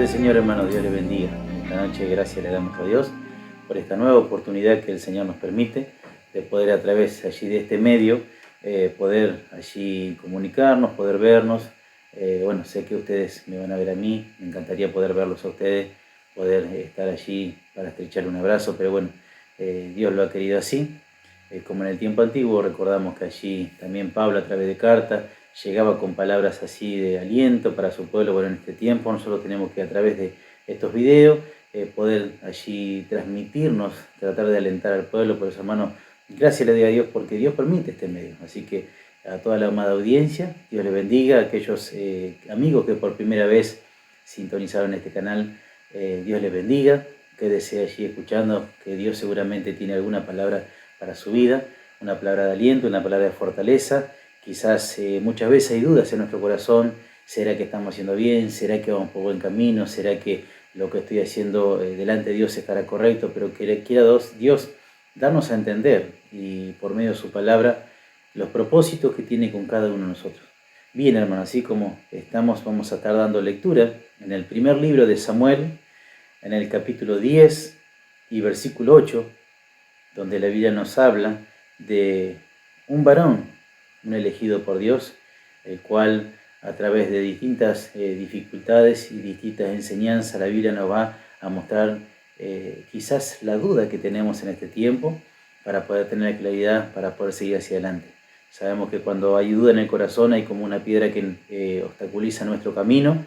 del Señor, hermanos, Dios les bendiga. Esta noche gracias le damos a Dios por esta nueva oportunidad que el Señor nos permite de poder a través allí de este medio poder allí comunicarnos, poder vernos. Bueno, sé que ustedes me van a ver a mí, me encantaría poder verlos a ustedes, poder estar allí para estrecharle un abrazo, pero bueno, Dios lo ha querido así. Como en el tiempo antiguo, recordamos que allí también Pablo a través de cartas llegaba con palabras así de aliento para su pueblo. Bueno, en este tiempo nosotros tenemos que a través de estos videos poder allí transmitirnos, tratar de alentar al pueblo. Por eso, hermano, gracias le doy a Dios porque Dios permite este medio. Así que a toda la amada audiencia, Dios les bendiga. A aquellos amigos que por primera vez sintonizaron este canal, Dios les bendiga. Quédese allí escuchando, que Dios seguramente tiene alguna palabra para su vida, una palabra de aliento, una palabra de fortaleza. Quizás muchas veces hay dudas en nuestro corazón. ¿Será que estamos haciendo bien? ¿Será que vamos por buen camino? ¿Será que lo que estoy haciendo delante de Dios estará correcto? Pero que quiera Dios darnos a entender, y por medio de su palabra, los propósitos que tiene con cada uno de nosotros. Bien, hermano, así como estamos, vamos a estar dando lectura en el primer libro de Samuel, en el capítulo 10 y versículo 8, donde la Biblia nos habla de un varón, un elegido por Dios, el cual a través de distintas dificultades y distintas enseñanzas, la Biblia nos va a mostrar quizás la duda que tenemos en este tiempo para poder tener claridad, para poder seguir hacia adelante. Sabemos que cuando hay duda en el corazón hay como una piedra que obstaculiza nuestro camino,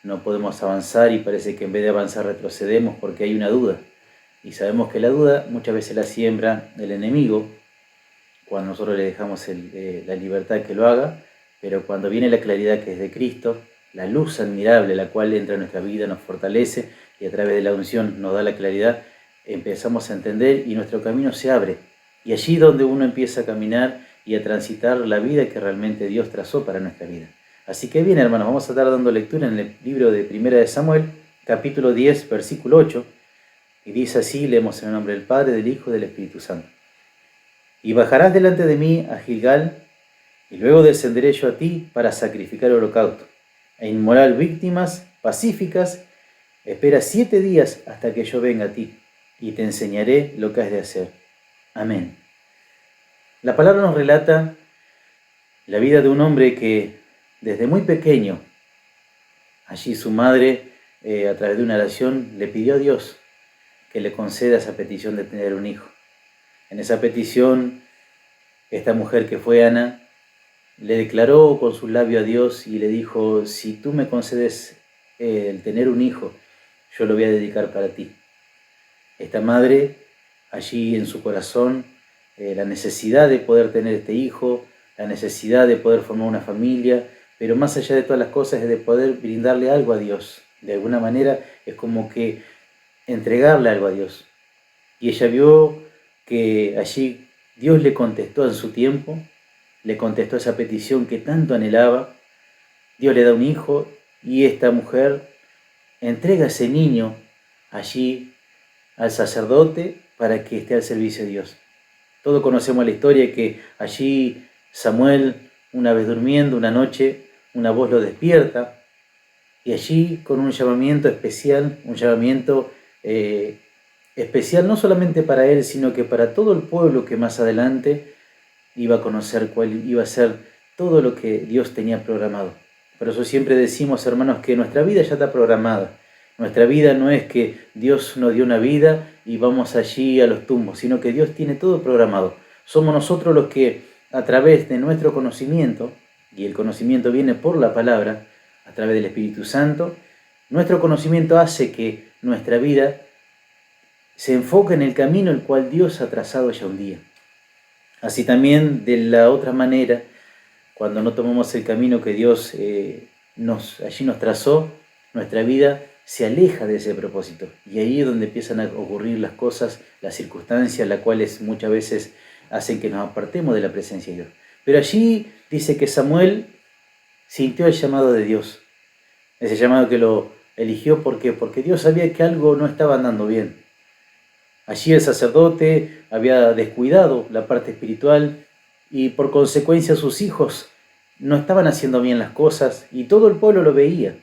no podemos avanzar y parece que en vez de avanzar retrocedemos porque hay una duda. Y sabemos que la duda muchas veces la siembra el enemigo cuando nosotros le dejamos la libertad que lo haga, pero cuando viene la claridad que es de Cristo, la luz admirable la cual entra en nuestra vida, nos fortalece y a través de la unción nos da la claridad, empezamos a entender y nuestro camino se abre. Y allí donde uno empieza a caminar y a transitar la vida que realmente Dios trazó para nuestra vida. Así que bien, hermanos, vamos a estar dando lectura en el libro de Primera de Samuel, capítulo 10, versículo 8, y dice así, leemos en el nombre del Padre, del Hijo y del Espíritu Santo. Y bajarás delante de mí a Gilgal, y luego descenderé yo a ti para sacrificar holocausto, e inmolar víctimas pacíficas. Espera 7 días hasta que yo venga a ti, y te enseñaré lo que has de hacer. Amén. La palabra nos relata la vida de un hombre que desde muy pequeño, allí su madre, a través de una oración, le pidió a Dios que le conceda esa petición de tener un hijo. En esa petición, esta mujer que fue Ana, le declaró con sus labios a Dios y le dijo, si tú me concedes el tener un hijo, yo lo voy a dedicar para ti. Esta madre, allí en su corazón, la necesidad de poder tener este hijo, la necesidad de poder formar una familia, pero más allá de todas las cosas es de poder brindarle algo a Dios. De alguna manera es como que entregarle algo a Dios. Y ella vio que allí Dios le contestó en su tiempo, le contestó esa petición que tanto anhelaba. Dios le da un hijo y esta mujer entrega a ese niño allí al sacerdote para que esté al servicio de Dios. Todos conocemos la historia que allí Samuel, una vez durmiendo, una noche, una voz lo despierta y allí con un llamamiento especial, especial no solamente para él, sino que para todo el pueblo que más adelante iba a conocer cuál iba a ser todo lo que Dios tenía programado. Por eso siempre decimos, hermanos, que nuestra vida ya está programada. Nuestra vida no es que Dios nos dio una vida y vamos allí a los tumbos, sino que Dios tiene todo programado. Somos nosotros los que, a través de nuestro conocimiento, y el conocimiento viene por la palabra, a través del Espíritu Santo, nuestro conocimiento hace que nuestra vida se enfoque en el camino el cual Dios ha trazado ya un día. Así también, de la otra manera, cuando no tomamos el camino que Dios allí nos trazó, nuestra vida se aleja de ese propósito. Y ahí es donde empiezan a ocurrir las cosas, las circunstancias, las cuales muchas veces hacen que nos apartemos de la presencia de Dios. Pero allí dice que Samuel sintió el llamado de Dios. Ese llamado que lo eligió, ¿por qué? Porque Dios sabía que algo no estaba andando bien. Allí el sacerdote había descuidado la parte espiritual y por consecuencia sus hijos no estaban haciendo bien las cosas y todo el pueblo lo veía.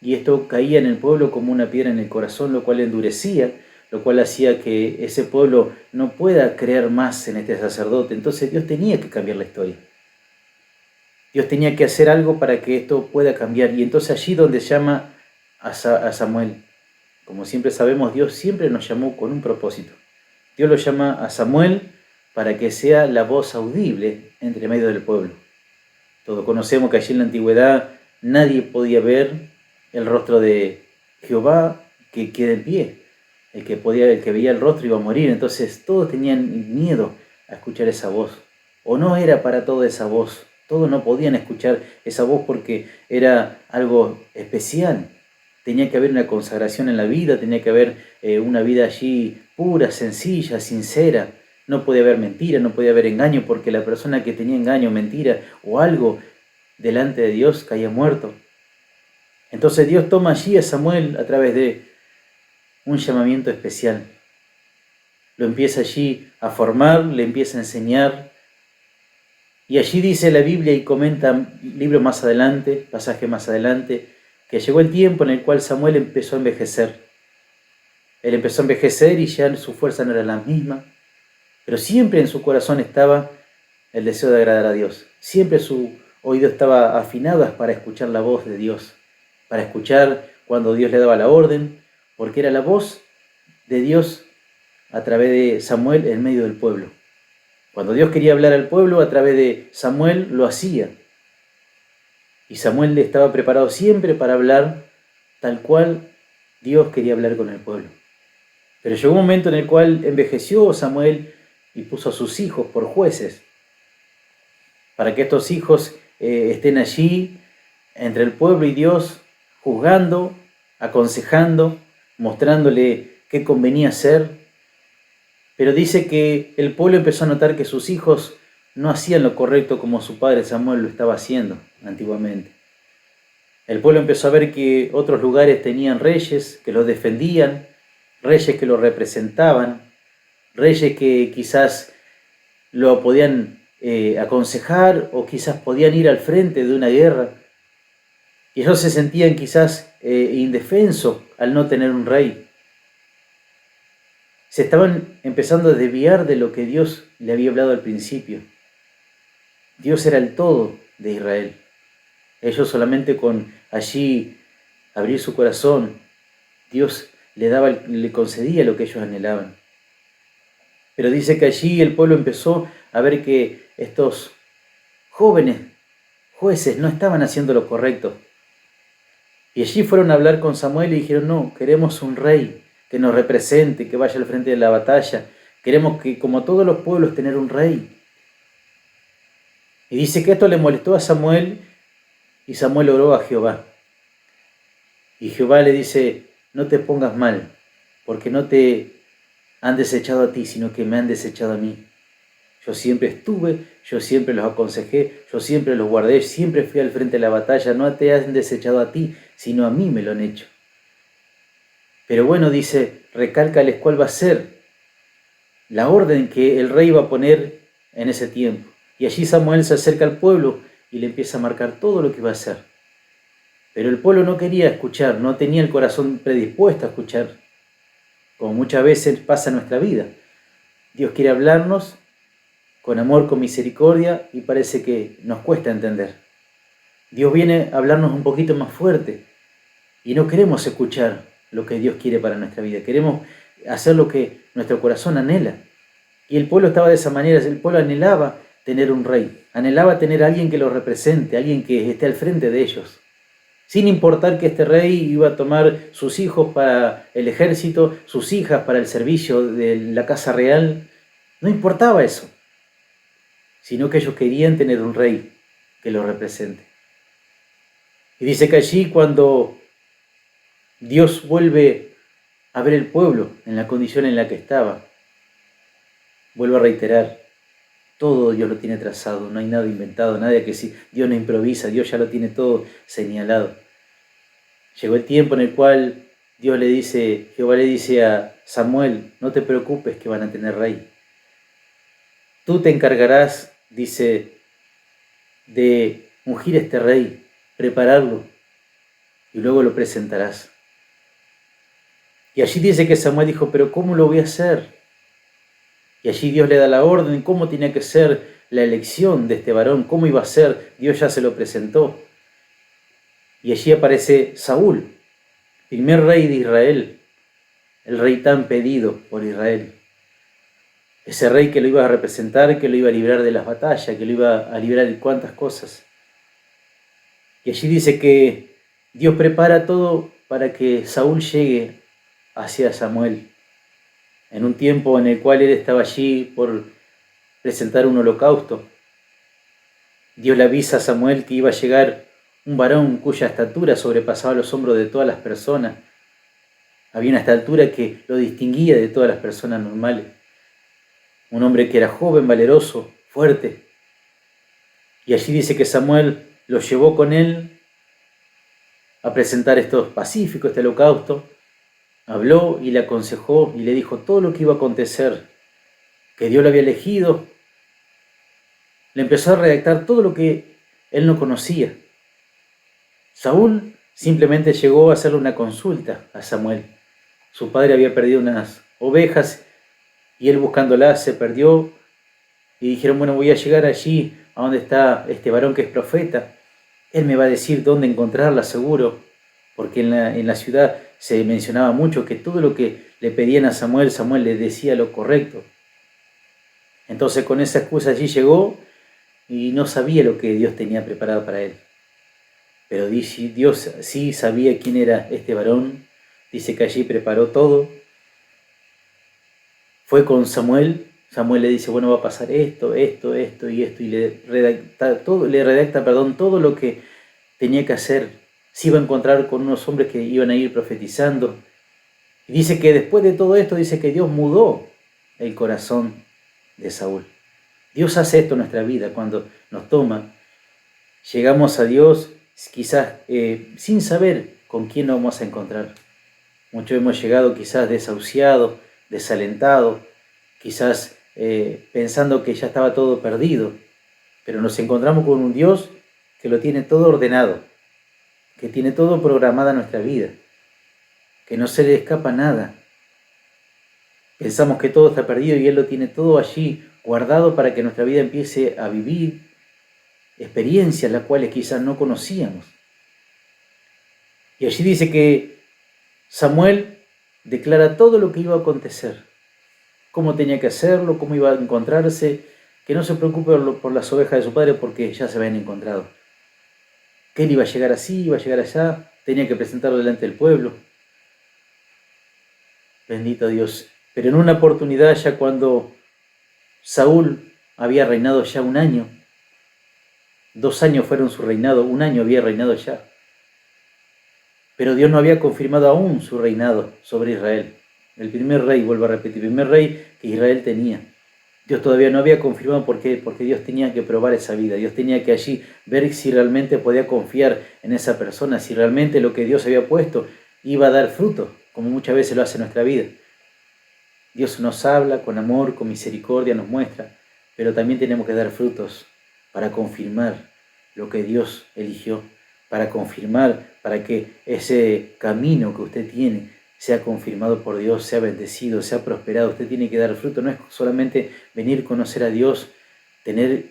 y esto caía en el pueblo como una piedra en el corazón, lo cual endurecía, lo cual hacía que ese pueblo no pueda creer más en este sacerdote. Entonces Dios tenía que cambiar la historia. Dios tenía que hacer algo para que esto pueda cambiar. Y entonces allí donde llama a Samuel, como siempre sabemos, Dios siempre nos llamó con un propósito. Dios lo llama a Samuel para que sea la voz audible entre medio del pueblo. Todos conocemos que allí en la antigüedad nadie podía ver el rostro de Jehová que queda en pie. El que veía el rostro iba a morir. Entonces todos tenían miedo a escuchar esa voz. O no era para toda esa voz. Todos no podían escuchar esa voz porque era algo especial. Tenía que haber una consagración en la vida, tenía que haber una vida allí pura, sencilla, sincera. No podía haber mentira, no podía haber engaño, porque la persona que tenía engaño, mentira o algo delante de Dios caía muerto. Entonces Dios toma allí a Samuel a través de un llamamiento especial. Lo empieza allí a formar, le empieza a enseñar. Y allí dice la Biblia y comenta libro más adelante, pasaje más adelante, que llegó el tiempo en el cual Samuel empezó a envejecer. Él empezó a envejecer y ya su fuerza no era la misma, pero siempre en su corazón estaba el deseo de agradar a Dios. Siempre su oído estaba afinado para escuchar la voz de Dios, para escuchar cuando Dios le daba la orden, porque era la voz de Dios a través de Samuel en medio del pueblo. Cuando Dios quería hablar al pueblo, a través de Samuel lo hacía. Y Samuel estaba preparado siempre para hablar tal cual Dios quería hablar con el pueblo. Pero llegó un momento en el cual envejeció Samuel y puso a sus hijos por jueces, para que estos hijos estén allí entre el pueblo y Dios, juzgando, aconsejando, mostrándole qué convenía hacer. Pero dice que el pueblo empezó a notar que sus hijos no hacían lo correcto como su padre Samuel lo estaba haciendo antiguamente. El pueblo empezó a ver que otros lugares tenían reyes que los defendían, reyes que los representaban, reyes que quizás lo podían aconsejar o quizás podían ir al frente de una guerra. Y ellos se sentían quizás indefensos al no tener un rey. Se estaban empezando a desviar de lo que Dios le había hablado al principio. Dios era el todo de Israel. Ellos solamente con allí abrir su corazón, Dios le concedía lo que ellos anhelaban. Pero dice que allí el pueblo empezó a ver que estos jóvenes jueces no estaban haciendo lo correcto. Y allí fueron a hablar con Samuel y dijeron, no, queremos un rey que nos represente, que vaya al frente de la batalla. Queremos que, como todos los pueblos, tener un rey. Y dice que esto le molestó a Samuel y Samuel oró a Jehová. Y Jehová le dice, no te pongas mal, porque no te han desechado a ti, sino que me han desechado a mí. Yo siempre estuve, yo siempre los aconsejé, yo siempre los guardé, siempre fui al frente de la batalla, no te han desechado a ti, sino a mí me lo han hecho. Pero bueno, dice, recálcales cuál va a ser la orden que el rey va a poner en ese tiempo. Y allí Samuel se acerca al pueblo y le empieza a marcar todo lo que va a hacer. Pero el pueblo no quería escuchar, no tenía el corazón predispuesto a escuchar, como muchas veces pasa en nuestra vida. Dios quiere hablarnos con amor, con misericordia, y parece que nos cuesta entender. Dios viene a hablarnos un poquito más fuerte y no queremos escuchar lo que Dios quiere para nuestra vida. Queremos hacer lo que nuestro corazón anhela. Y el pueblo estaba de esa manera, el pueblo anhelaba tener un rey, anhelaba tener a alguien que los represente, alguien que esté al frente de ellos. Sin importar que este rey iba a tomar sus hijos para el ejército, sus hijas para el servicio de la casa real, no importaba eso, sino que ellos querían tener un rey que los represente. Y dice que allí cuando Dios vuelve a ver el pueblo en la condición en la que estaba, vuelvo a reiterar, todo Dios lo tiene trazado, no hay nada inventado, nada que si Dios no improvisa, Dios ya lo tiene todo señalado. Llegó el tiempo en el cual Jehová le dice a Samuel, no te preocupes que van a tener rey. Tú te encargarás, dice, de ungir a este rey, prepararlo. y luego lo presentarás. Y allí dice que Samuel dijo, pero ¿cómo lo voy a hacer? Y allí Dios le da la orden, cómo tenía que ser la elección de este varón, cómo iba a ser, Dios ya se lo presentó. Y allí aparece Saúl, primer rey de Israel, el rey tan pedido por Israel. Ese rey que lo iba a representar, que lo iba a librar de las batallas, que lo iba a librar de cuantas cosas. Y allí dice que Dios prepara todo para que Saúl llegue hacia Samuel, en un tiempo en el cual él estaba allí por presentar un holocausto. Dios le avisa a Samuel que iba a llegar un varón cuya estatura sobrepasaba los hombros de todas las personas. Había una estatura que lo distinguía de todas las personas normales. Un hombre que era joven, valeroso, fuerte. Y allí dice que Samuel lo llevó con él a presentar estos pacíficos, este holocausto. Habló y le aconsejó y le dijo todo lo que iba a acontecer, que Dios lo había elegido. Le empezó a redactar todo lo que él no conocía. Saúl simplemente llegó a hacerle una consulta a Samuel. Su padre había perdido unas ovejas y él buscándolas se perdió. Y dijeron, bueno, voy a llegar allí a donde está este varón que es profeta. Él me va a decir dónde encontrarla seguro, porque en la ciudad se mencionaba mucho que todo lo que le pedían a Samuel, Samuel le decía lo correcto. Entonces con esa excusa allí llegó y no sabía lo que Dios tenía preparado para él. Pero Dios sí sabía quién era este varón. Dice que allí preparó todo. Fue con Samuel. Samuel le dice, bueno, va a pasar esto, esto, esto y esto. Y le redacta todo lo que tenía que hacer. Se iba a encontrar con unos hombres que iban a ir profetizando. Y dice que después de todo esto, dice que Dios mudó el corazón de Saúl. Dios hace esto en nuestra vida cuando nos toma. Llegamos a Dios quizás sin saber con quién nos vamos a encontrar. Muchos hemos llegado quizás desahuciados, desalentados, quizás pensando que ya estaba todo perdido, pero nos encontramos con un Dios que lo tiene todo ordenado, que tiene todo programado en nuestra vida, que no se le escapa nada. Pensamos que todo está perdido y Él lo tiene todo allí guardado para que nuestra vida empiece a vivir experiencias las cuales quizás no conocíamos. Y allí dice que Samuel declara todo lo que iba a acontecer, cómo tenía que hacerlo, cómo iba a encontrarse, que no se preocupe por las ovejas de su padre porque ya se habían encontrado. Que él iba a llegar así, iba a llegar allá, tenía que presentarlo delante del pueblo. Bendito Dios. Pero en una oportunidad, ya cuando Saúl había reinado ya 1 año, 2 años fueron su reinado, 1 año había reinado ya. Pero Dios no había confirmado aún su reinado sobre Israel. El primer rey, vuelvo a repetir, el primer rey que Israel tenía. Dios todavía no había confirmado porque Dios tenía que probar esa vida. Dios tenía que allí ver si realmente podía confiar en esa persona, si realmente lo que Dios había puesto iba a dar fruto, como muchas veces lo hace en nuestra vida. Dios nos habla con amor, con misericordia, nos muestra, pero también tenemos que dar frutos para confirmar lo que Dios eligió, para confirmar, para que ese camino que usted tiene sea confirmado por Dios, sea bendecido, sea prosperado. Usted tiene que dar fruto, no es solamente venir a conocer a Dios, tener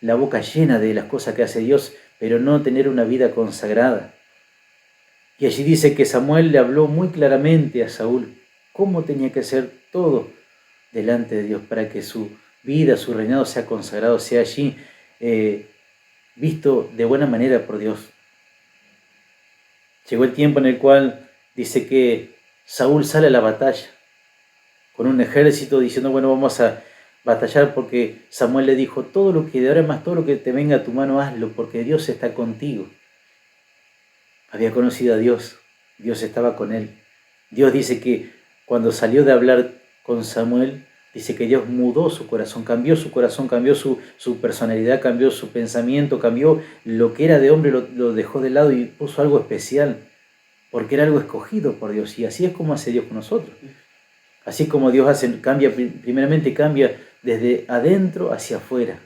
la boca llena de las cosas que hace Dios, pero no tener una vida consagrada. Y allí dice que Samuel le habló muy claramente a Saúl cómo tenía que ser todo delante de Dios para que su vida, su reinado sea consagrado, sea allí visto de buena manera por Dios. Llegó el tiempo en el cual dice que Saúl sale a la batalla con un ejército diciendo, bueno, vamos a batallar porque Samuel le dijo, todo lo que de ahora más, todo lo que te venga a tu mano, hazlo porque Dios está contigo. Había conocido a Dios, Dios estaba con él. Dios dice que cuando salió de hablar con Samuel, dice que Dios mudó su corazón, cambió su personalidad, cambió su pensamiento, cambió lo que era de hombre, lo dejó de lado y puso algo especial, porque era algo escogido por Dios. Y así es como hace Dios con nosotros. Así como Dios primeramente cambia desde adentro hacia afuera.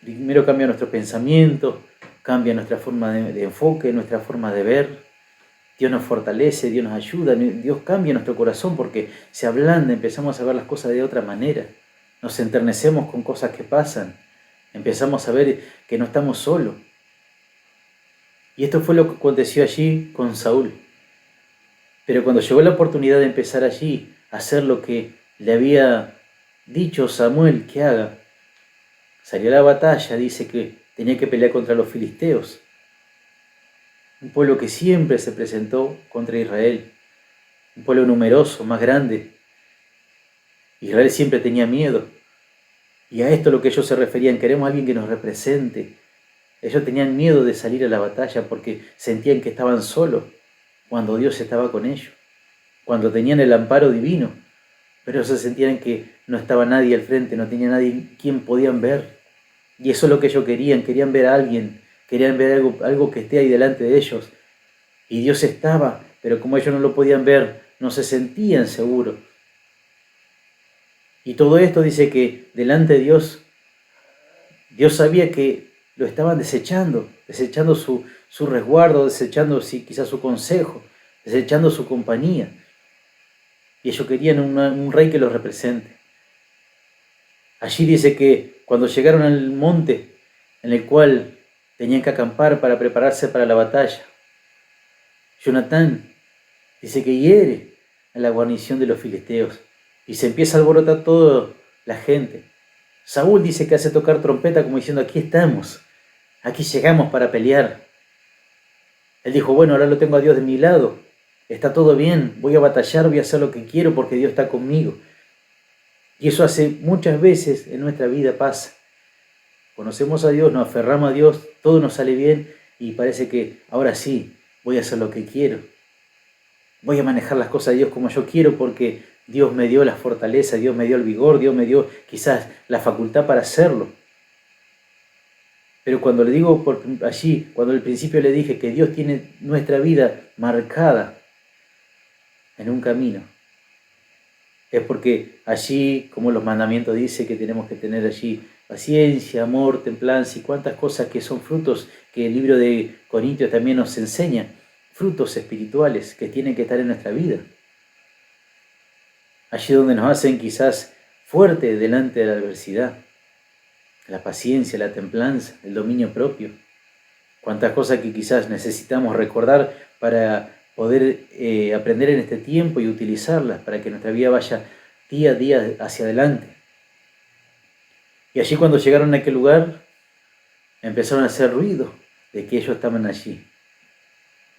Primero cambia nuestro pensamiento, cambia nuestra forma de enfoque, nuestra forma de ver. Dios nos fortalece, Dios nos ayuda, Dios cambia nuestro corazón porque se ablanda, empezamos a ver las cosas de otra manera. Nos enternecemos con cosas que pasan, empezamos a ver que no estamos solos. Y esto fue lo que aconteció allí con Saúl. Pero cuando llegó la oportunidad de empezar allí a hacer lo que le había dicho Samuel que haga, salió a la batalla, dice que tenía que pelear contra los filisteos, un pueblo que siempre se presentó contra Israel, un pueblo numeroso, más grande. Israel siempre tenía miedo, y a esto es lo que ellos se referían: queremos a alguien que nos represente. Ellos tenían miedo de salir a la batalla porque sentían que estaban solos cuando Dios estaba con ellos, cuando tenían el amparo divino, pero se sentían que no estaba nadie al frente, no tenía nadie quien podían ver. Y eso es lo que ellos querían ver a alguien, querían ver algo que esté ahí delante de ellos. Y Dios estaba, pero como ellos no lo podían ver, no se sentían seguros. Y todo esto dice que delante de Dios, Dios sabía que lo estaban desechando su resguardo, desechando quizás su consejo, desechando su compañía. Y ellos querían un rey que los represente. Allí dice que cuando llegaron al monte en el cual tenían que acampar para prepararse para la batalla, Jonatán dice que hiere a la guarnición de los filisteos y se empieza a alborotar toda la gente. Saúl dice que hace tocar trompeta como diciendo: aquí estamos, aquí llegamos para pelear. Él dijo: bueno, ahora lo tengo a Dios de mi lado, está todo bien, voy a batallar, voy a hacer lo que quiero porque Dios está conmigo. Y eso hace muchas veces en nuestra vida pasa. Conocemos a Dios, nos aferramos a Dios, todo nos sale bien y parece que ahora sí, voy a hacer lo que quiero. Voy a manejar las cosas de Dios como yo quiero porque Dios me dio la fortaleza, Dios me dio el vigor, Dios me dio quizás la facultad para hacerlo. Pero cuando le digo allí, cuando al principio le dije que Dios tiene nuestra vida marcada en un camino, es porque allí, como los mandamientos dicen, que tenemos que tener allí paciencia, amor, templanza y cuantas cosas que son frutos que el libro de Corintios también nos enseña, frutos espirituales que tienen que estar en nuestra vida. Allí donde nos hacen quizás fuerte delante de la adversidad, la paciencia, la templanza, el dominio propio. Cuántas cosas que quizás necesitamos recordar para poder aprender en este tiempo y utilizarlas para que nuestra vida vaya día a día hacia adelante. Y allí cuando llegaron a aquel lugar, empezaron a hacer ruido de que ellos estaban allí.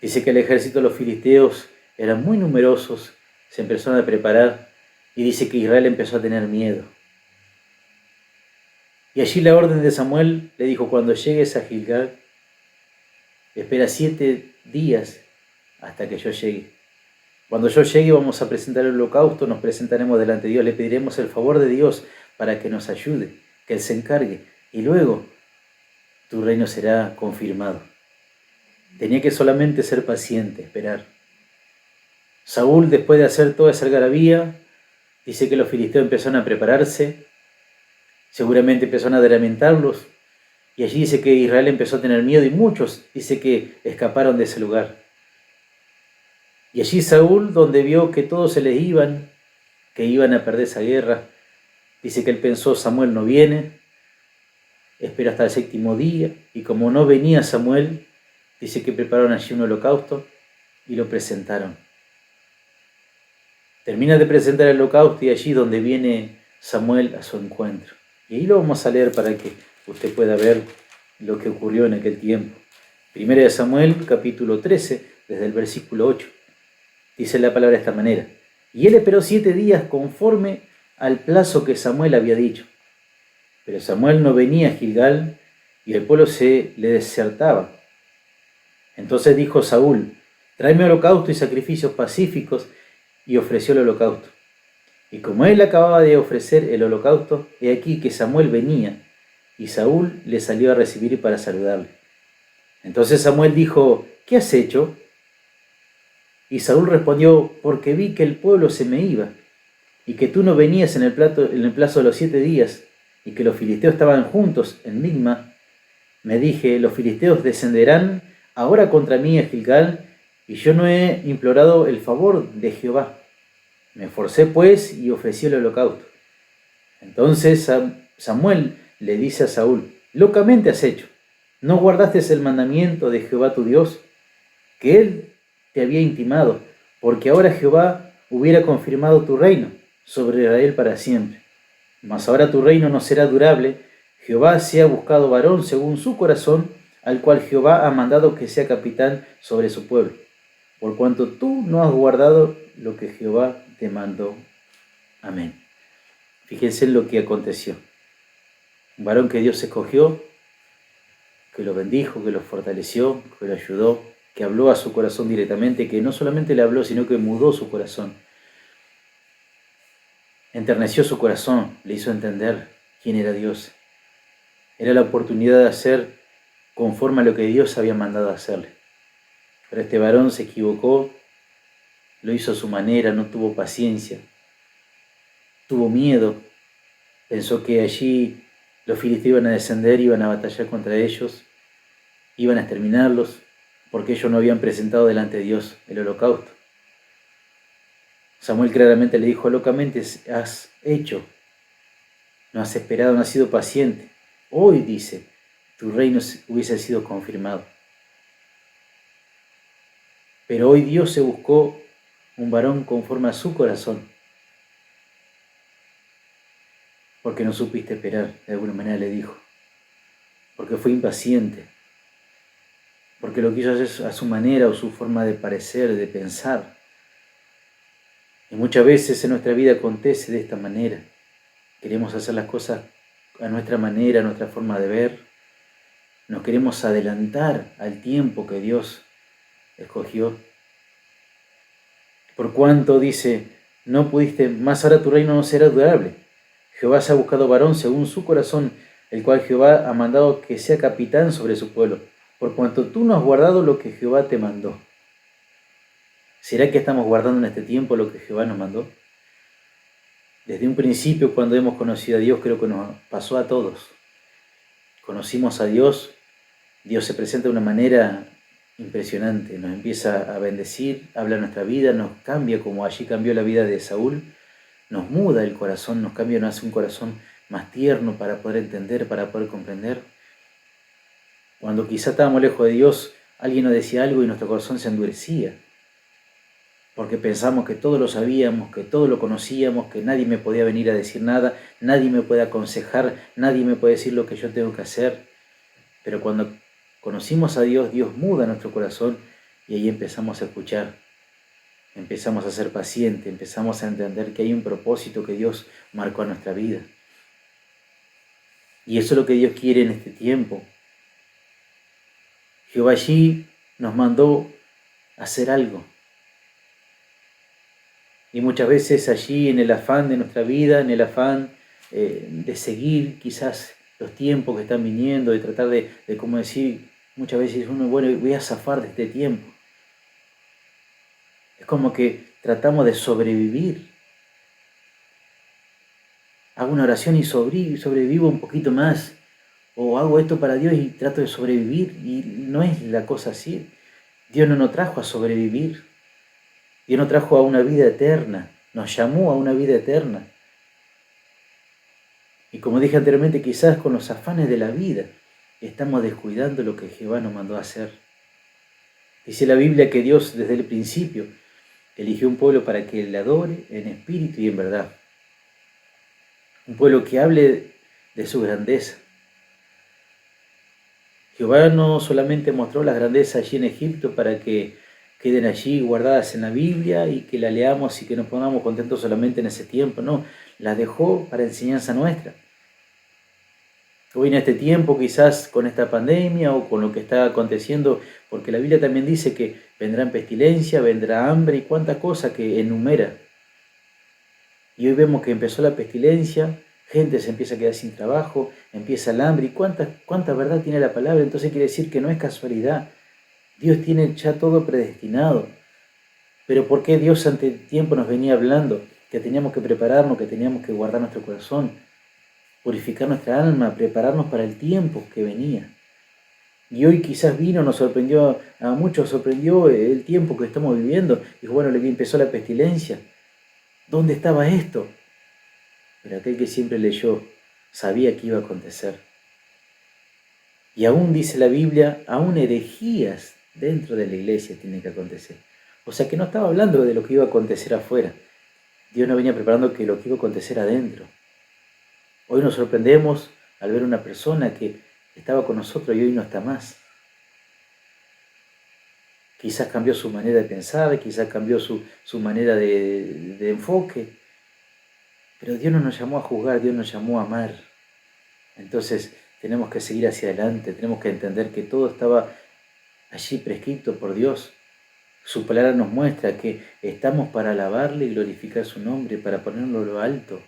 Dice que el ejército de los filisteos eran muy numerosos, se empezaron a preparar y dice que Israel empezó a tener miedo. Y allí la orden de Samuel le dijo: cuando llegues a Gilgal, espera 7 días hasta que yo llegue. Cuando yo llegue vamos a presentar el holocausto, nos presentaremos delante de Dios, le pediremos el favor de Dios para que nos ayude, que Él se encargue, y luego tu reino será confirmado. Tenía que solamente ser paciente, esperar. Saúl, después de hacer toda esa algarabía, dice que los filisteos empezaron a prepararse, seguramente empezaron a lamentarlos, y allí dice que Israel empezó a tener miedo y muchos dice que escaparon de ese lugar. Y allí Saúl, donde vio que todos se les iban, que iban a perder esa guerra, dice que él pensó: Samuel no viene, espera hasta el 7º día, y como no venía Samuel, dice que prepararon allí un holocausto y lo presentaron. Termina de presentar el holocausto y allí donde viene Samuel a su encuentro. Y ahí lo vamos a leer para que usted pueda ver lo que ocurrió en aquel tiempo. Primera de Samuel, capítulo 13, desde el versículo 8. Dice la palabra de esta manera: y él esperó 7 días conforme al plazo que Samuel había dicho. Pero Samuel no venía a Gilgal y el pueblo se le desertaba. Entonces dijo Saúl: tráeme holocausto y sacrificios pacíficos, y ofreció el holocausto. Y como él acababa de ofrecer el holocausto, he aquí que Samuel venía, y Saúl le salió a recibir para saludarle. Entonces Samuel dijo: ¿qué has hecho? Y Saúl respondió: porque vi que el pueblo se me iba, y que tú no venías en el plazo de los 7 días, y que los filisteos estaban juntos en Migma, me dije, los filisteos descenderán ahora contra mí a Gilgal, y yo no he implorado el favor de Jehová. Me esforcé pues y ofrecí el holocausto. Entonces Samuel le dice a Saúl, locamente has hecho, ¿no guardaste el mandamiento de Jehová tu Dios, que él te había intimado, porque ahora Jehová hubiera confirmado tu reino sobre Israel para siempre? Mas ahora tu reino no será durable. Jehová se ha buscado varón según su corazón, al cual Jehová ha mandado que sea capitán sobre su pueblo, por cuanto tú no has guardado lo que Jehová te mandó. Amén. Fíjense en lo que aconteció. Un varón que Dios escogió, que lo bendijo, que lo fortaleció, que lo ayudó, que habló a su corazón directamente, que no solamente le habló, sino que mudó su corazón. Enterneció su corazón, le hizo entender quién era Dios. Era la oportunidad de hacer conforme a lo que Dios había mandado hacerle. Pero este varón se equivocó, lo hizo a su manera, no tuvo paciencia, tuvo miedo, pensó que allí los filisteos iban a descender, iban a batallar contra ellos, iban a exterminarlos, porque ellos no habían presentado delante de Dios el holocausto. Samuel claramente le dijo, locamente has hecho, no has esperado, no has sido paciente. Hoy, dice, tu reino hubiese sido confirmado. Pero hoy Dios se buscó un varón conforme a su corazón, porque no supiste esperar, de alguna manera le dijo, porque fue impaciente, porque lo quiso hacer a su manera o su forma de parecer, de pensar. Y muchas veces en nuestra vida acontece de esta manera. Queremos hacer las cosas a nuestra manera, a nuestra forma de ver. Nos queremos adelantar al tiempo que Dios escogió. Por cuanto dice, no pudiste, más ahora tu reino no será durable. Jehová se ha buscado varón según su corazón, el cual Jehová ha mandado que sea capitán sobre su pueblo, por cuanto tú no has guardado lo que Jehová te mandó. ¿Será que estamos guardando en este tiempo lo que Jehová nos mandó? Desde un principio, cuando hemos conocido a Dios, creo que nos pasó a todos. Conocimos a Dios, Dios se presenta de una manera impresionante, nos empieza a bendecir, habla nuestra vida, nos cambia como allí cambió la vida de Saúl, nos muda el corazón, nos cambia, nos hace un corazón más tierno para poder entender, para poder comprender. Cuando quizá estábamos lejos de Dios, alguien nos decía algo y nuestro corazón se endurecía, porque pensamos que todo lo sabíamos, que todo lo conocíamos, que nadie me podía venir a decir nada, nadie me puede aconsejar, nadie me puede decir lo que yo tengo que hacer. Pero cuando conocimos a Dios, Dios muda nuestro corazón y ahí empezamos a escuchar, empezamos a ser pacientes, empezamos a entender que hay un propósito que Dios marcó a nuestra vida. Y eso es lo que Dios quiere en este tiempo. Jehová allí nos mandó a hacer algo. Y muchas veces allí en el afán de nuestra vida, en el afán de seguir quizás los tiempos que están viniendo, de tratar de como decir, muchas veces uno, bueno, voy a zafar de este tiempo. Es como que tratamos de sobrevivir. Hago una oración y sobrevivo un poquito más. O hago esto para Dios y trato de sobrevivir. Y no es la cosa así. Dios no nos trajo a sobrevivir. Dios nos trajo a una vida eterna. Nos llamó a una vida eterna. Y como dije anteriormente, quizás con los afanes de la vida estamos descuidando lo que Jehová nos mandó a hacer. Dice la Biblia que Dios desde el principio eligió un pueblo para que le adore en espíritu y en verdad. Un pueblo que hable de su grandeza. Jehová no solamente mostró las grandezas allí en Egipto para que queden allí guardadas en la Biblia y que la leamos y que nos pongamos contentos solamente en ese tiempo, no, las dejó para enseñanza nuestra. Hoy en este tiempo, quizás con esta pandemia o con lo que está aconteciendo, porque la Biblia también dice que vendrán pestilencia, vendrá hambre y cuánta cosa que enumera. Y hoy vemos que empezó la pestilencia, gente se empieza a quedar sin trabajo, empieza el hambre y cuánta verdad tiene la palabra. Entonces quiere decir que no es casualidad. Dios tiene ya todo predestinado. Pero ¿por qué Dios ante el tiempo nos venía hablando? Que teníamos que prepararnos, que teníamos que guardar nuestro corazón, purificar nuestra alma, prepararnos para el tiempo que venía. Y hoy quizás vino, nos sorprendió, a muchos sorprendió el tiempo que estamos viviendo. Y bueno, le empezó la pestilencia. ¿Dónde estaba esto? Pero aquel que siempre leyó sabía que iba a acontecer. Y aún dice la Biblia, aún herejías dentro de la iglesia tienen que acontecer. O sea que no estaba hablando de lo que iba a acontecer afuera. Dios nos venía preparando que lo que iba a acontecer adentro. Hoy nos sorprendemos al ver una persona que estaba con nosotros y hoy no está más. Quizás cambió su manera de pensar, quizás cambió su manera de enfoque. Pero Dios no nos llamó a juzgar, Dios nos llamó a amar. Entonces tenemos que seguir hacia adelante, tenemos que entender que todo estaba allí prescrito por Dios. Su palabra nos muestra que estamos para alabarle y glorificar su nombre, para ponerlo a lo alto.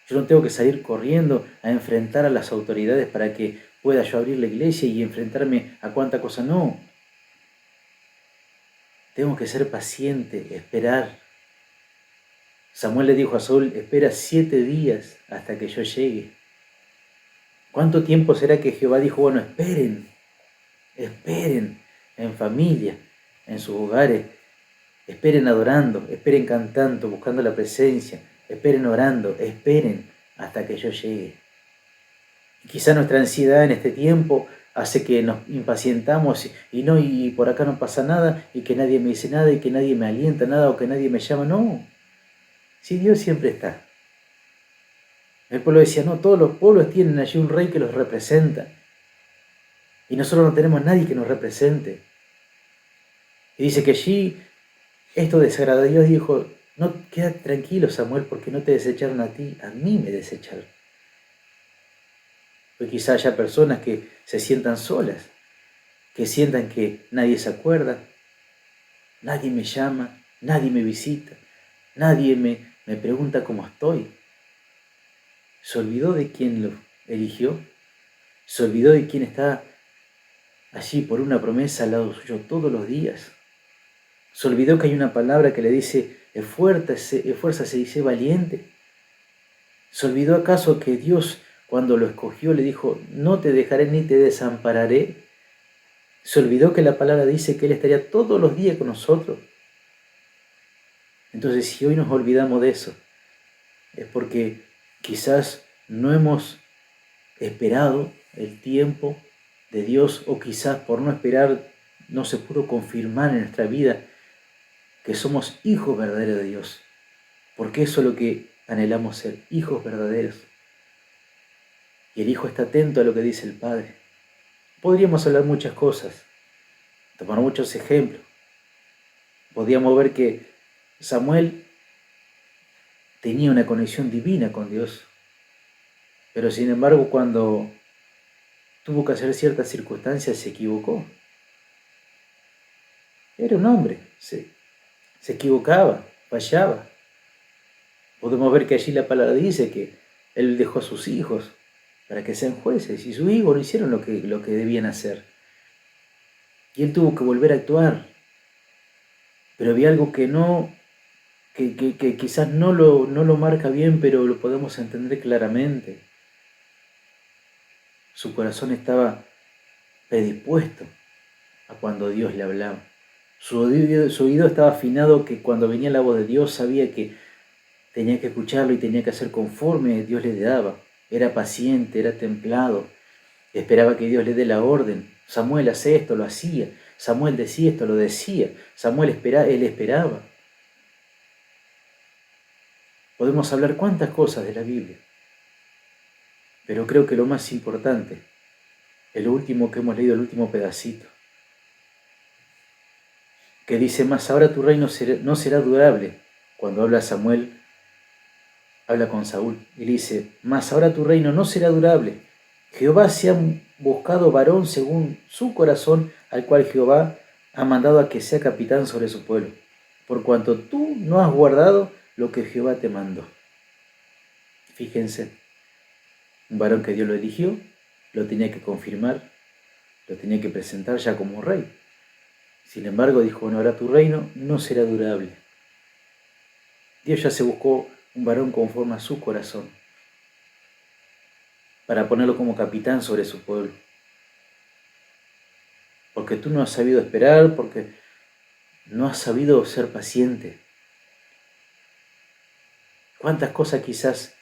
Yo no tengo que salir corriendo a enfrentar a las autoridades para que pueda yo abrir la iglesia y enfrentarme a cuánta cosa. No. Tengo que ser paciente, esperar. Samuel le dijo a Saúl, espera 7 días hasta que yo llegue. ¿Cuánto tiempo será que Jehová dijo, bueno, esperen en familia, en sus hogares, esperen adorando, esperen cantando, buscando la presencia, esperen orando, esperen hasta que yo llegue? Y quizá nuestra ansiedad en este tiempo hace que nos impacientamos y por acá no pasa nada, y que nadie me dice nada, y que nadie me alienta nada, o que nadie me llama. No, si Dios siempre está. El pueblo decía, no, todos los pueblos tienen allí un rey que los representa. Y nosotros no tenemos nadie que nos represente. Y dice que allí esto desagrada a Dios. Dijo, no, queda tranquilo, Samuel, porque no te desecharon a ti, a mí me desecharon. Pues quizá haya personas que se sientan solas, que sientan que nadie se acuerda, nadie me llama, nadie me visita, nadie me pregunta cómo estoy. Se olvidó de quién lo eligió, se olvidó de quién está allí por una promesa al lado suyo todos los días. Se olvidó que hay una palabra que le dice, esfuérzase y sé valiente. ¿Se olvidó acaso que Dios, cuando lo escogió, le dijo, no te dejaré ni te desampararé? ¿Se olvidó que la palabra dice que Él estaría todos los días con nosotros? Entonces, si hoy nos olvidamos de eso, es porque quizás no hemos esperado el tiempo de Dios, o quizás por no esperar no se pudo confirmar en nuestra vida que somos hijos verdaderos de Dios, porque eso es lo que anhelamos ser, hijos verdaderos. Y el hijo está atento a lo que dice el Padre. Podríamos hablar muchas cosas, tomar muchos ejemplos. Podríamos ver que Samuel tenía una conexión divina con Dios, pero sin embargo cuando tuvo que hacer ciertas circunstancias se equivocó. Era un hombre, se equivocaba, fallaba. Podemos ver que allí la palabra dice que él dejó a sus hijos para que sean jueces, y sus hijos no hicieron lo que debían hacer. Y él tuvo que volver a actuar. Pero había algo que quizás no lo marca bien, pero lo podemos entender claramente. Su corazón estaba predispuesto a cuando Dios le hablaba. Su oído estaba afinado, que cuando venía la voz de Dios sabía que tenía que escucharlo y tenía que hacer conforme Dios le daba. Era paciente, era templado, esperaba que Dios le dé la orden. Samuel hace esto, lo hacía. Samuel decía esto, lo decía. Él esperaba. Podemos hablar cuántas cosas de la Biblia, pero creo que lo más importante es lo último que hemos leído, el último pedacito, que dice, mas ahora tu reino no será durable. Cuando habla Samuel, habla con Saúl y le dice, mas ahora tu reino no será durable. Jehová se ha buscado varón según su corazón, al cual Jehová ha mandado a que sea capitán sobre su pueblo, por cuanto tú no has guardado lo que Jehová te mandó. Fíjense, un varón que Dios lo eligió, lo tenía que confirmar, lo tenía que presentar ya como rey. Sin embargo, dijo, bueno, ahora tu reino no será durable. Dios ya se buscó un varón conforme a su corazón, para ponerlo como capitán sobre su pueblo. porque tú no has sabido esperar, porque no has sabido ser paciente. ¿Cuántas cosas quizás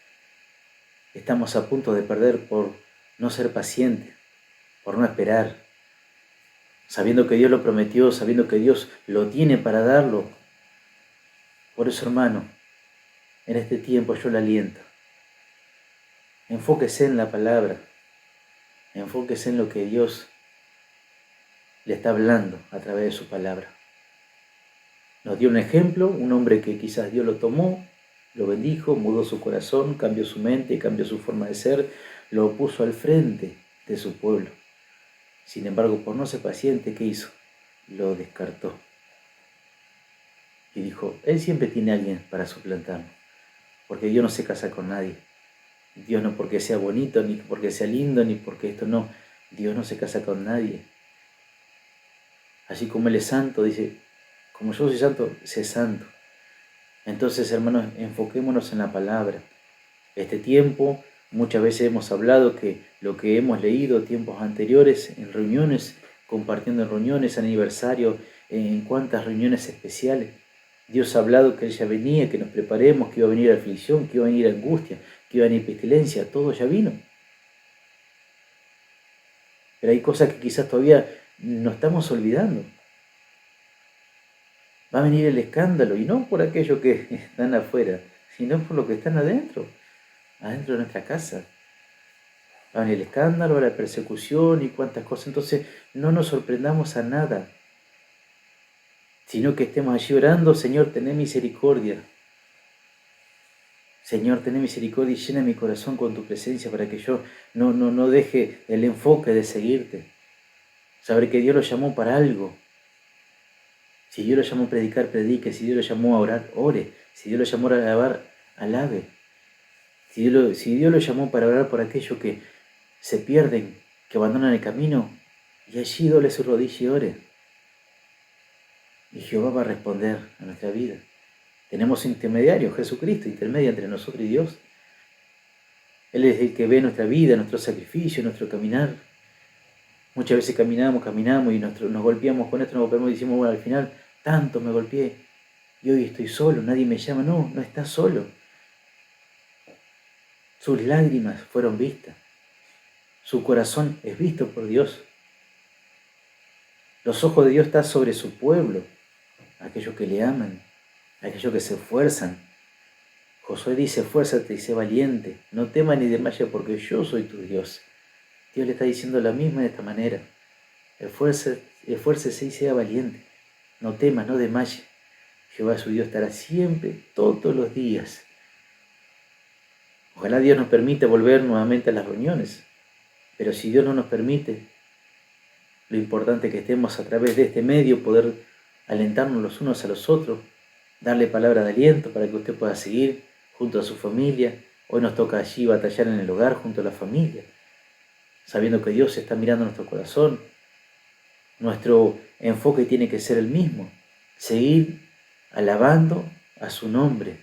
estamos a punto de perder por no ser pacientes, por no esperar, sabiendo que Dios lo prometió, sabiendo que Dios lo tiene para darlo? Por eso, hermano, en este tiempo yo le aliento. Enfóquese en la palabra, enfóquese en lo que Dios le está hablando a través de su palabra. Nos dio un ejemplo, un hombre que quizás Dios lo tomó, lo bendijo, mudó su corazón, cambió su mente, cambió su forma de ser, lo puso al frente de su pueblo. Sin embargo, por no ser paciente, ¿qué hizo? Lo descartó. Y dijo, Él siempre tiene a alguien para suplantarnos, porque Dios no se casa con nadie. Dios no porque sea bonito, ni porque sea lindo, ni porque esto no. Dios no se casa con nadie. Así como Él es santo, dice, como yo soy santo, sé santo. Entonces, hermanos, enfoquémonos en la palabra. Este tiempo, muchas veces hemos hablado que lo que hemos leído tiempos anteriores, en reuniones, compartiendo en reuniones, aniversario, en cuantas reuniones especiales, Dios ha hablado que Él ya venía, que nos preparemos, que iba a venir aflicción, que iba a venir angustia, que iba a venir pestilencia, todo ya vino. Pero hay cosas que quizás todavía nos estamos olvidando. Va a venir el escándalo, y no por aquellos que están afuera, sino por los que están adentro de nuestra casa. Va a venir el escándalo, la persecución y cuántas cosas. Entonces no nos sorprendamos a nada, sino que estemos allí orando, Señor, tené misericordia. Señor, tené misericordia y llena mi corazón con tu presencia para que yo no deje el enfoque de seguirte. Saber que Dios lo llamó para algo. Si Dios lo llamó a predicar, predique. Si Dios lo llamó a orar, ore. Si Dios lo llamó a alabar, alabe. Si Dios lo llamó para orar por aquellos que se pierden, que abandonan el camino, y allí doble su rodilla y ore. Y Jehová va a responder a nuestra vida. Tenemos un intermediario, Jesucristo, intermedia entre nosotros y Dios. Él es el que ve nuestra vida, nuestro sacrificio, nuestro caminar. Muchas veces caminamos y nos golpeamos con esto, nos golpeamos y decimos, bueno, al final tanto me golpeé y hoy estoy solo, nadie me llama. No, no estás solo. Sus lágrimas fueron vistas. Su corazón es visto por Dios. Los ojos de Dios están sobre su pueblo, aquellos que le aman, aquellos que se esfuerzan. Josué dice, esfuérzate y sé valiente, no temas ni desmayes porque yo soy tu Dios. Dios le está diciendo la misma de esta manera. Esfuércese y sea valiente, no temas, no desmayes. Jehová su Dios estará siempre, todos los días. Ojalá Dios nos permita volver nuevamente a las reuniones, pero si Dios no nos permite, lo importante es que estemos a través de este medio, poder alentarnos los unos a los otros, darle palabra de aliento para que usted pueda seguir junto a su familia. Hoy nos toca allí batallar en el hogar junto a la familia, sabiendo que Dios está mirando nuestro corazón. Nuestro enfoque tiene que ser el mismo, seguir alabando a su nombre,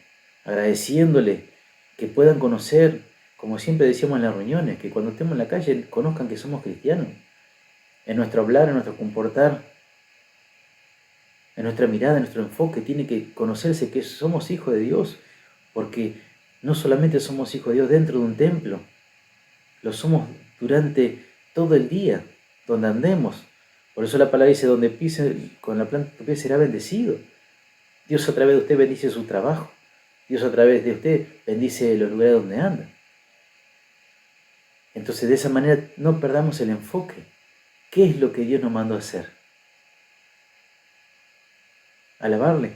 agradeciéndole, que puedan conocer, como siempre decíamos en las reuniones, que cuando estemos en la calle conozcan que somos cristianos, en nuestro hablar, en nuestro comportar, en nuestra mirada, en nuestro enfoque, tiene que conocerse que somos hijos de Dios, porque no solamente somos hijos de Dios dentro de un templo, lo somos durante todo el día, donde andemos. Por eso la palabra dice, donde pise, con la planta de tu pie será bendecido. Dios a través de usted bendice su trabajo. Dios a través de usted bendice los lugares donde anda. Entonces de esa manera no perdamos el enfoque. ¿Qué es lo que Dios nos mandó a hacer? Alabarle.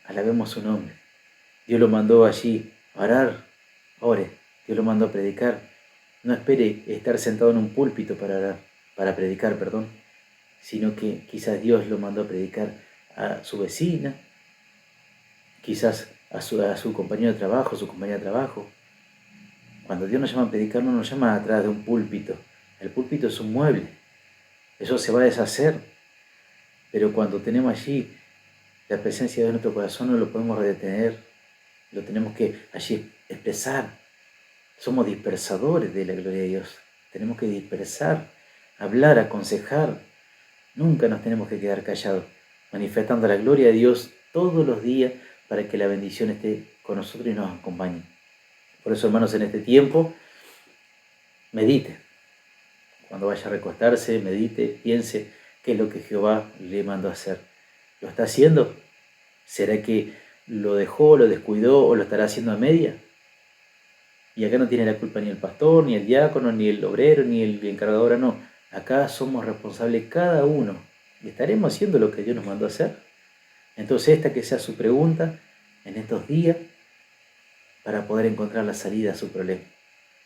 Alabemos su nombre. Dios lo mandó allí a orar. Ore. Dios lo mandó a predicar. No espere estar sentado en un púlpito para orar, para predicar, sino que quizás Dios lo mandó a predicar a su vecina, quizás a su compañero de trabajo, a su compañera de trabajo. Cuando Dios nos llama a predicar, no nos llama atrás de un púlpito. El púlpito es un mueble. Eso se va a deshacer. Pero cuando tenemos allí la presencia de nuestro corazón, no lo podemos retener. Lo tenemos que allí expresar. Somos dispersadores de la gloria de Dios. Tenemos que dispersar, hablar, aconsejar. Nunca nos tenemos que quedar callados, manifestando la gloria de Dios todos los días para que la bendición esté con nosotros y nos acompañe. Por eso, hermanos, en este tiempo, medite. Cuando vaya a recostarse, medite, piense qué es lo que Jehová le mandó a hacer. ¿Lo está haciendo? ¿Será que lo dejó, lo descuidó o lo estará haciendo a media? Y acá no tiene la culpa ni el pastor, ni el diácono, ni el obrero, ni el encargador, no. Acá somos responsables cada uno. ¿Y estaremos haciendo lo que Dios nos mandó a hacer? Entonces esta que sea su pregunta en estos días para poder encontrar la salida a su problema.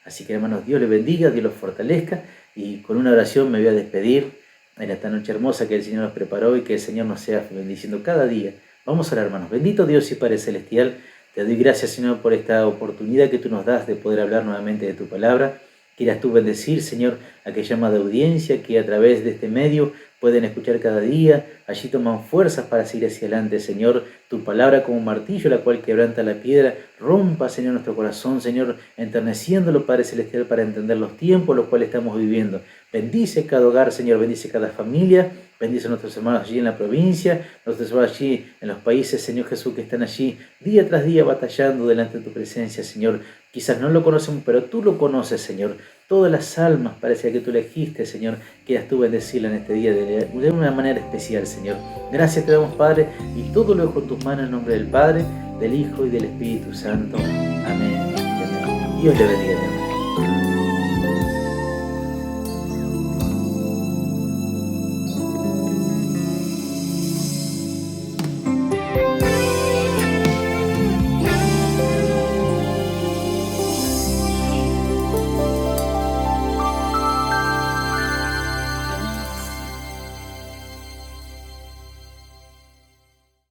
Así que, hermanos, Dios les bendiga, Dios los fortalezca, y con una oración me voy a despedir en esta noche hermosa que el Señor nos preparó y que el Señor nos sea bendiciendo cada día. Vamos a orar, hermanos. Bendito Dios y Padre Celestial, te doy gracias, Señor, por esta oportunidad que tú nos das de poder hablar nuevamente de tu palabra. Quieras tú bendecir, Señor, a aquella amada audiencia que a través de este medio pueden escuchar cada día. Allí toman fuerzas para seguir hacia adelante, Señor. Tu palabra como un martillo, la cual quebranta la piedra, rompa, Señor, nuestro corazón, Señor, enterneciéndolo, Padre Celestial, para entender los tiempos los cuales estamos viviendo. Bendice cada hogar, Señor, bendice cada familia. Bendice a nuestros hermanos allí en la provincia, nuestros hermanos allí en los países, Señor Jesús, que están allí día tras día batallando delante de tu presencia, Señor. Quizás no lo conocemos, pero tú lo conoces, Señor. Todas las almas parece que tú elegiste, Señor. Quieras tú bendecirla en este día de una manera especial, Señor. Gracias te damos, Padre, y todo lo dejo en tus manos en nombre del Padre, del Hijo y del Espíritu Santo. Amén. Amén. Dios le bendiga, hermano.